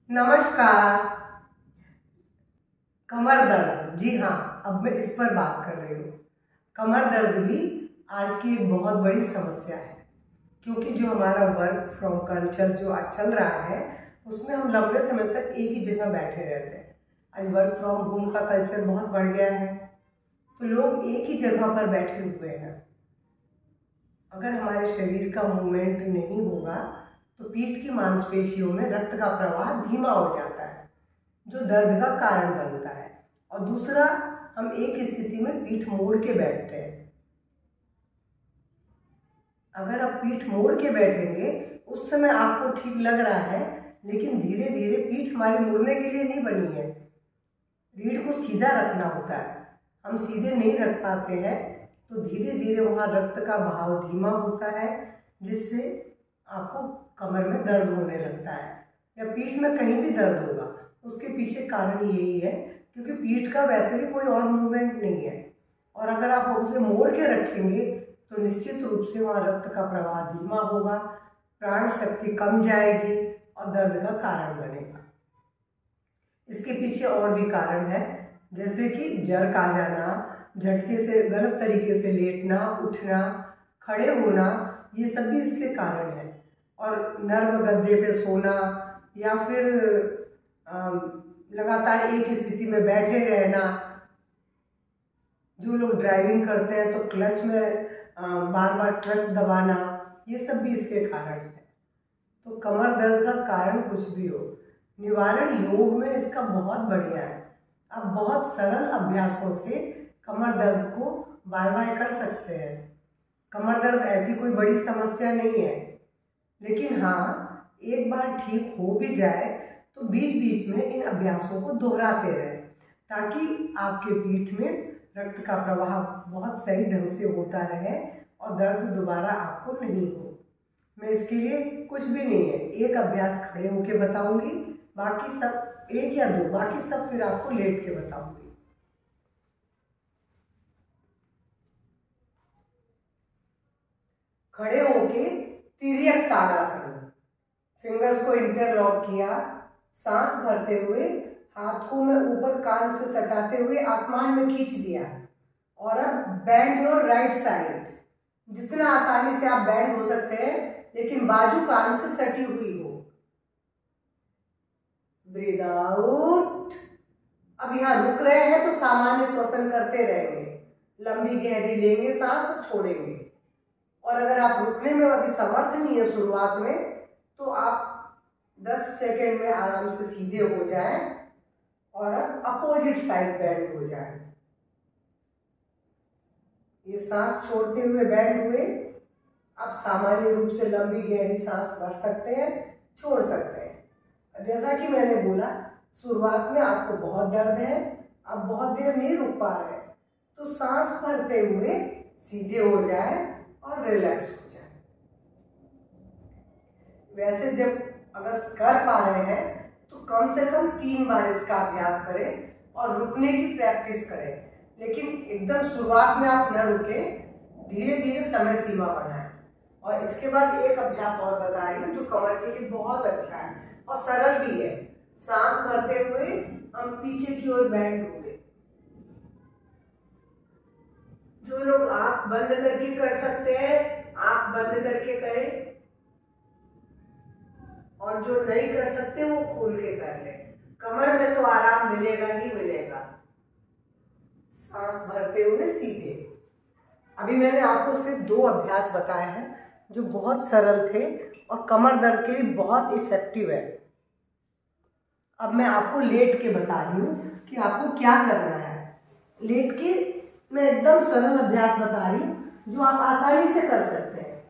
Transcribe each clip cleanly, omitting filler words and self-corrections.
नमस्कार। कमर दर्द, जी हाँ, अब मैं इस पर बात कर रही हूँ। कमर दर्द भी आज की एक बहुत बड़ी समस्या है, क्योंकि जो हमारा वर्क फ्रॉम कल्चर जो आज चल रहा है उसमें हम लंबे समय तक एक ही जगह बैठे रहते हैं। आज वर्क फ्रॉम होम का कल्चर बहुत बढ़ गया है, तो लोग एक ही जगह पर बैठे हुए हैं। अगर हमारे शरीर का मूवमेंट नहीं होगा तो पीठ की मांसपेशियों में रक्त का प्रवाह धीमा हो जाता है, जो दर्द का कारण बनता है। और दूसरा, हम एक स्थिति में पीठ मोड़ के बैठते हैं। अगर आप पीठ मोड़ के बैठेंगे उस समय आपको ठीक लग रहा है, लेकिन धीरे धीरे पीठ हमारी मुड़ने के लिए नहीं बनी है। रीढ़ को सीधा रखना होता है, हम सीधे नहीं रख पाते हैं, तो धीरे धीरे वहाँ रक्त का बहाव धीमा होता है, जिससे आपको कमर में दर्द होने लगता है या पीठ में कहीं भी दर्द होगा। उसके पीछे कारण यही है, क्योंकि पीठ का वैसे भी कोई और मूवमेंट नहीं है, और अगर आप उसे मोड़ के रखेंगे तो निश्चित रूप से वहाँ रक्त का प्रवाह धीमा होगा, प्राण शक्ति कम जाएगी और दर्द का कारण बनेगा। इसके पीछे और भी कारण है, जैसे कि जर्क आ जाना, झटके से गलत तरीके से लेटना, उठना, खड़े होना, ये सब भी इसके कारण है। और नर्म गद्दे पे सोना या फिर लगातार एक स्थिति में बैठे रहना। जो लोग ड्राइविंग करते हैं तो क्लच में बार बार क्लच दबाना, ये सब भी इसके कारण है। तो कमर दर्द का कारण कुछ भी हो, निवारण योग में इसका बहुत बढ़िया है। आप बहुत सरल अभ्यासों से कमर दर्द को बाय बाय कर सकते हैं। कमर दर्द ऐसी कोई बड़ी समस्या नहीं है, लेकिन हाँ, एक बार ठीक हो भी जाए तो बीच बीच में इन अभ्यासों को दोहराते रहें, ताकि आपके पीठ में रक्त का प्रवाह बहुत सही ढंग से होता रहे और दर्द दोबारा आपको नहीं हो। मैं इसके लिए कुछ भी नहीं है, एक अभ्यास खड़े होके बताऊंगी, बाकी सब एक या दो, बाकी सब फिर आपको लेट के बताऊंगी। खड़े होके तिर्यक ताड़ासन, फिंगर्स को इंटरलॉक किया, सांस भरते हुए हाथ को मैं ऊपर कान से सटाते हुए आसमान में खींच दिया। और अब बैंड योर राइट साइड, जितना आसानी से आप बैंड हो सकते हैं, लेकिन बाजू कान से सटी हुई हो। Breathe out. अब यहाँ रुक रहे हैं तो सामान्य श्वसन करते रहेंगे, लंबी गहरी लेंगे सांस, छोड़ेंगे। और अगर आप रुकने में अभी समर्थ नहीं है शुरुआत में, तो आप 10 सेकेंड में आराम से सीधे हो जाएं और अब अपोजिट साइड बैंड हो जाए। ये सांस छोड़ते हुए बैंड हुए। आप सामान्य रूप से लंबी गहरी सांस भर सकते हैं, छोड़ सकते हैं। जैसा कि मैंने बोला, शुरुआत में आपको बहुत दर्द है, आप बहुत देर नहीं रुक पा रहे हैं, तो सांस भरते हुए सीधे हो जाए और रिलैक्स हो जाए। वैसे जब अगर कर पा रहे हैं तो कम से कम 3 बार इसका अभ्यास करें और रुकने की प्रैक्टिस करें, लेकिन एकदम शुरुआत में आप न रुके, धीरे धीरे समय सीमा बढ़ाएं। और इसके बाद एक अभ्यास और बता रही हूँ जो कमर के लिए बहुत अच्छा है और सरल भी है। सांस भरते हुए हम पीछे की ओर बैंड होंगे। जो लोग आंख बंद करके कर सकते हैं, आंख बंद करके करें, और जो नहीं कर सकते वो खोल के कर ले। कमर में तो आराम मिलेगा ही मिलेगा। सांस भरते हुए सीधे। अभी मैंने आपको सिर्फ 2 अभ्यास बताए हैं जो बहुत सरल थे और कमर दर्द के लिए बहुत इफेक्टिव है। अब मैं आपको लेट के बता रही हूँ कि आपको क्या करना है। लेट के मैं एकदम सरल अभ्यास बता रही हूँ जो आप आसानी से कर सकते हैं।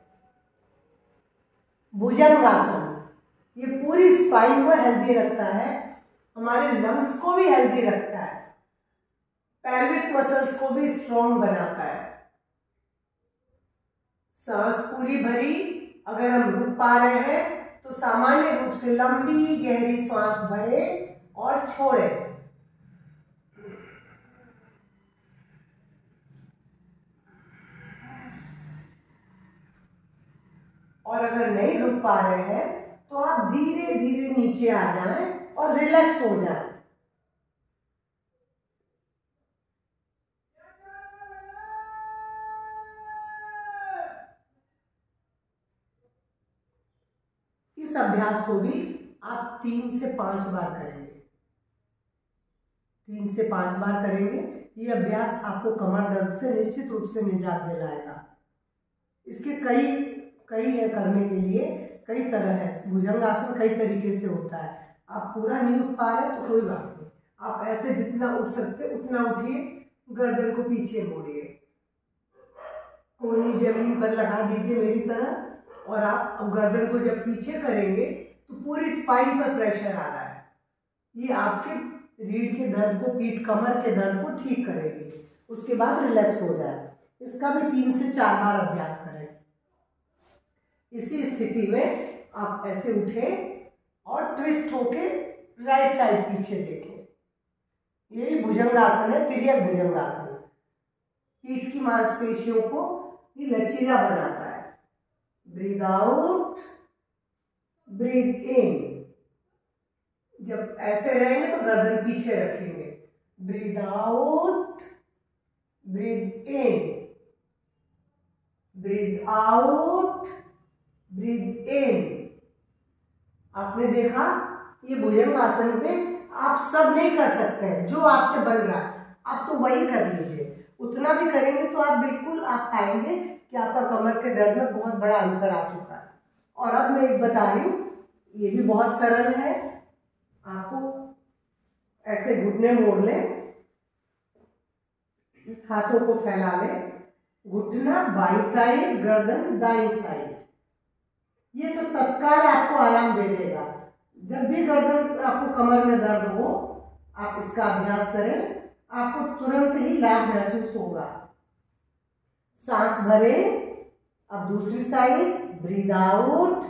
भुजंगासन, ये पूरी स्पाइन को हेल्दी रखता है, हमारे लंग्स को भी हेल्दी रखता है, पैल्विक मसल्स को भी स्ट्रॉन्ग बनाता है। सांस पूरी भरी, अगर हम रुक पा रहे हैं तो सामान्य रूप से लंबी गहरी सांस भरें और छोड़ें। और अगर नहीं रुक पा रहे हैं तो आप धीरे धीरे नीचे आ जाएं और रिलैक्स हो जाए। इस अभ्यास को भी आप 3 से 5 बार करेंगे। 3 से 5 बार करेंगे। ये अभ्यास आपको कमर दर्द से निश्चित रूप से निजात दिलाएगा। इसके कई है करने के लिए, कई तरह है। भुजंगासन कई तरीके से होता है। आप पूरा नहीं उठ पा रहे तो कोई बात नहीं, आप ऐसे जितना उठ सकते उतना उठिए, गर्दन को पीछे मोड़िए, कोहनी जमीन पर लगा दीजिए मेरी तरह। और आप गर्दन को जब पीछे करेंगे तो पूरी स्पाइन पर प्रेशर आ रहा है। ये आपके रीढ़ के दर्द को, पीठ कमर के दर्द को ठीक करेगी। उसके बाद रिलैक्स हो जाए। इसका भी 3 से 4 बार अभ्यास करें। इसी स्थिति में आप ऐसे उठें और ट्विस्ट होके राइट साइड पीछे देखें। ये भी भुजंगासन है, तिर्यक भुजंगासन। पीठ की मांसपेशियों को ये लचीला बनाता है। Breathe out, breathe in. जब ऐसे रहेंगे तो गर्दन पीछे रखेंगे। Breathe out, breathe in, breathe out, breathe in. आपने देखा, ये भुजंगासन में आप सब नहीं कर सकते हैं, जो आपसे बन रहा है आप तो वही कर लीजिए। उतना भी करेंगे तो आप बिल्कुल आप पाएंगे कि आपका कमर के दर्द में बहुत बड़ा अंतर आ चुका है। और अब मैं एक बता रही हूँ, ये भी बहुत सरल है। आपको ऐसे घुटने मोड़ लें, हाथों को फैला लें, घुटना बाईं साइड, गर्दन दाईं साइड। ये तो तत्काल आपको आराम दे देगा। जब भी गर्दन आपको कमर में दर्द हो, आप इसका अभ्यास करें, आपको तुरंत ही लाभ महसूस होगा। सांस भरें। अब दूसरी साइड, ब्रीद आउट।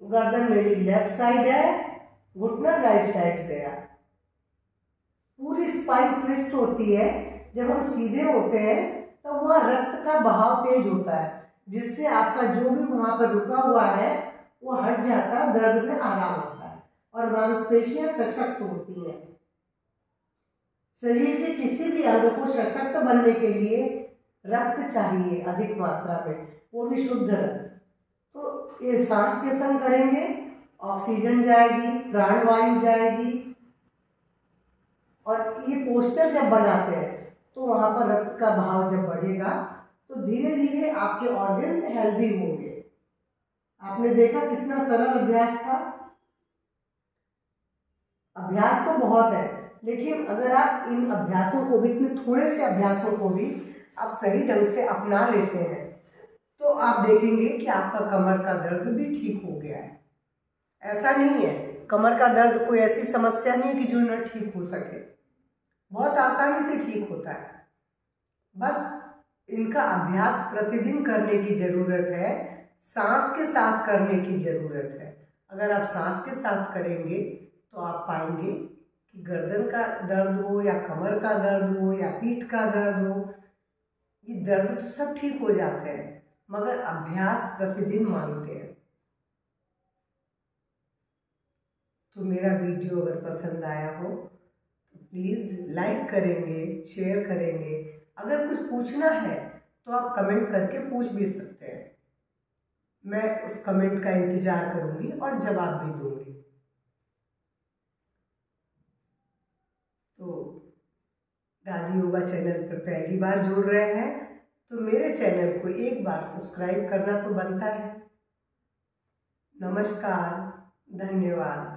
गर्दन मेरी लेफ्ट साइड है, घुटना राइट साइड गया। पूरी स्पाइन ट्विस्ट होती है। जब हम सीधे होते हैं तो वहाँ रक्त का बहाव तेज होता है, जिससे आपका जो भी वहां पर रुका हुआ है वो हट जाता है, दर्द में आराम आता है और मांसपेशियां सशक्त होती हैं। शरीर के किसी भी अंग को सशक्त बनने के लिए रक्त चाहिए अधिक मात्रा में, वो भी शुद्ध रक्त। तो ये सांस के संग करेंगे, ऑक्सीजन जाएगी, प्राणवायु जाएगी। और ये पोस्चर जब बनाते हैं तो वहां पर रक्त का बहाव जब बढ़ेगा तो धीरे धीरे आपके ऑर्गन हेल्दी होंगे। आपने देखा कितना सरल अभ्यास था। अभ्यास तो बहुत है, लेकिन अगर आप इन अभ्यासों को भी, इतने थोड़े से अभ्यासों को भी आप सही ढंग से अपना लेते हैं तो आप देखेंगे कि आपका कमर का दर्द भी ठीक हो गया है। ऐसा नहीं है, कमर का दर्द कोई ऐसी समस्या नहीं है कि जो न ठीक हो सके, बहुत आसानी से ठीक होता है। बस इनका अभ्यास प्रतिदिन करने की जरूरत है, सांस के साथ करने की जरूरत है। अगर आप सांस के साथ करेंगे तो आप पाएंगे कि गर्दन का दर्द हो या कमर का दर्द हो या पीठ का दर्द हो, ये दर्द तो सब ठीक हो जाते हैं, मगर अभ्यास प्रतिदिन मांगते हैं। तो मेरा वीडियो अगर पसंद आया हो तो प्लीज़ लाइक करेंगे, शेयर करेंगे। अगर कुछ पूछना है तो आप कमेंट करके पूछ भी सकते हैं, मैं उस कमेंट का इंतजार करूंगी और जवाब भी दूंगी। तो दादी योगा चैनल पर पहली बार जुड़ रहे हैं तो मेरे चैनल को एक बार सब्सक्राइब करना तो बनता है। नमस्कार, धन्यवाद।